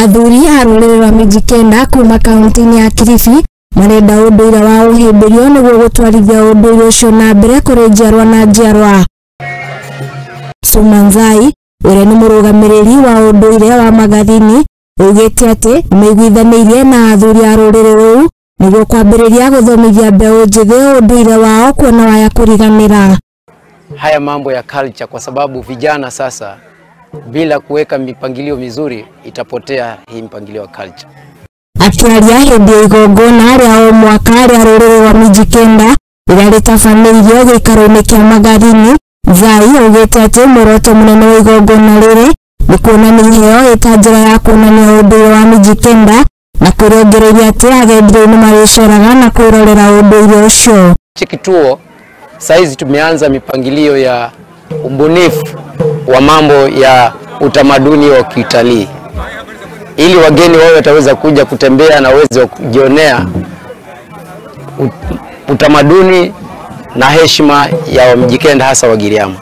Athuri a rũrĩrĩ rwa Mijikenda kuma kaunti-inĩ ya Kilifi marenda ũndũire wa ũhĩmbĩrio nĩguo gũtwarithia ũndũire ũcio na mbere kũrĩ njiarwa na njiarwa. Sumanzai, ũrĩa nĩ mũrũgamĩrĩri wa ũndũire wa Magathini, oigĩte atĩ meiguithanĩirie na athuri a rũrĩrĩ rũu nĩguo kwambĩrĩria gũthomithia mbeũ njĩthĩ ũndũire wao kuona waya kũriganĩra. Haya mambo ya culture, kwa sababu vijana sasa bila kuweka mipangilio mizuri itapotea hii mpangilio wa culture. Akiaria hĩndĩ ya igongona rĩa o mwaka rĩa rũrĩrĩ rwa Mijikenda rĩrĩa rĩtabanĩirio gĩikaro-inĩ kĩa Magathini, Zai oigĩte atĩ muoroto mũnene wa igongona rĩrĩ nĩ kuonania iheo ĩta njĩra ya kuonania ũndũire wa Mijikenda na kũrongereria atĩ agendi nĩ marĩcoraga na kwĩrorera ũndũire ũcio. Kituo saizi tumeanza mipangilio ya ubunifu wa mambo ya utamaduni wa kitalii, ili wageni wao wataweza kuja kutembea na waweze kujionea utamaduni na heshima ya Wamijikenda hasa Wagiriama.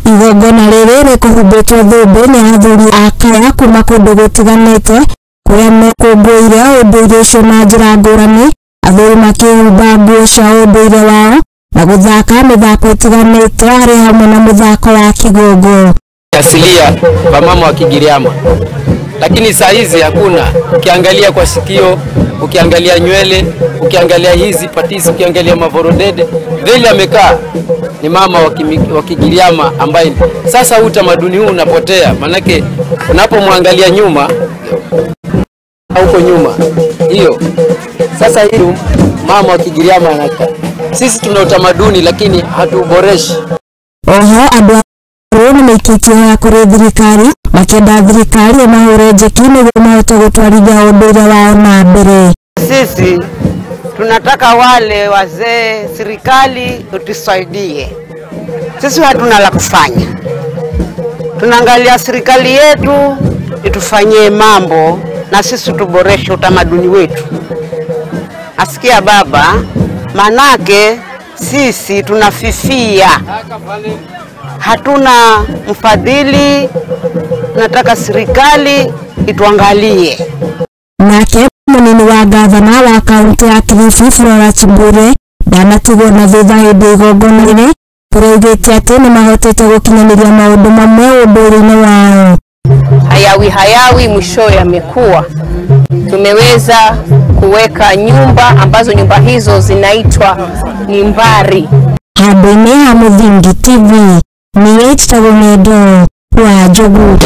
Igongona rĩrĩ rĩkũhumbĩtwo thũmbĩ nĩ athuri a kaya kuma kũndũ gũtiganĩte kũrĩa mekũngũĩire ũndũire ũcio na njĩra ngũrani, athuri makĩhumba nguo cia ũndũire wao na gũthaka mĩthako ĩtiganĩte arĩ hamwe na mũthako wa kigongo asilia wa mama wa Kigiriama. Lakini saa hizi hakuna. Ukiangalia kwa sikio, ukiangalia nywele, ukiangalia hizi patisi, ukiangalia mavorodede, vile amekaa ni mama wa Kigiriama ambaye sasa utamaduni huu unapotea. Manake unapomwangalia nyuma huko nyuma hiyo sasa hiyo mama wa Kigiriama anakaa. Sisi tuna utamaduni lakini hatuboreshi. Oho andũ nĩ maikĩtie ya kũrĩ thirikari makĩenda thirikari mahũre njeki nĩguo mahote gũtwarithia ũndũire wao na mbere. Sisi tunataka wale wazee, serikali utusaidie. Sisi hatuna la kufanya. Tunaangalia serikali yetu itufanyie mambo na sisi tuboreshe utamaduni wetu. Asikia baba, manake sisi tunafifia. Hatuna mfadhili, nataka serikali ituangalie. Nake mũnini wa gavana wa kaunti ya Kilifi Flora Chimbure ndanatigwo na thutha hĩndĩ ya igongona rĩrĩ, kũroigĩte atĩ nĩ mahotete gũkinyanĩria maũndũ mamwe ũndũire-inĩ wao. Hayawi mwisho yamekuwa. Tumeweza kuweka nyumba ambazo nyumba hizo zinaitwa Nimbari. Handũ-inĩ ha Mũthingi TV ni H Tagomendo wa Njogu.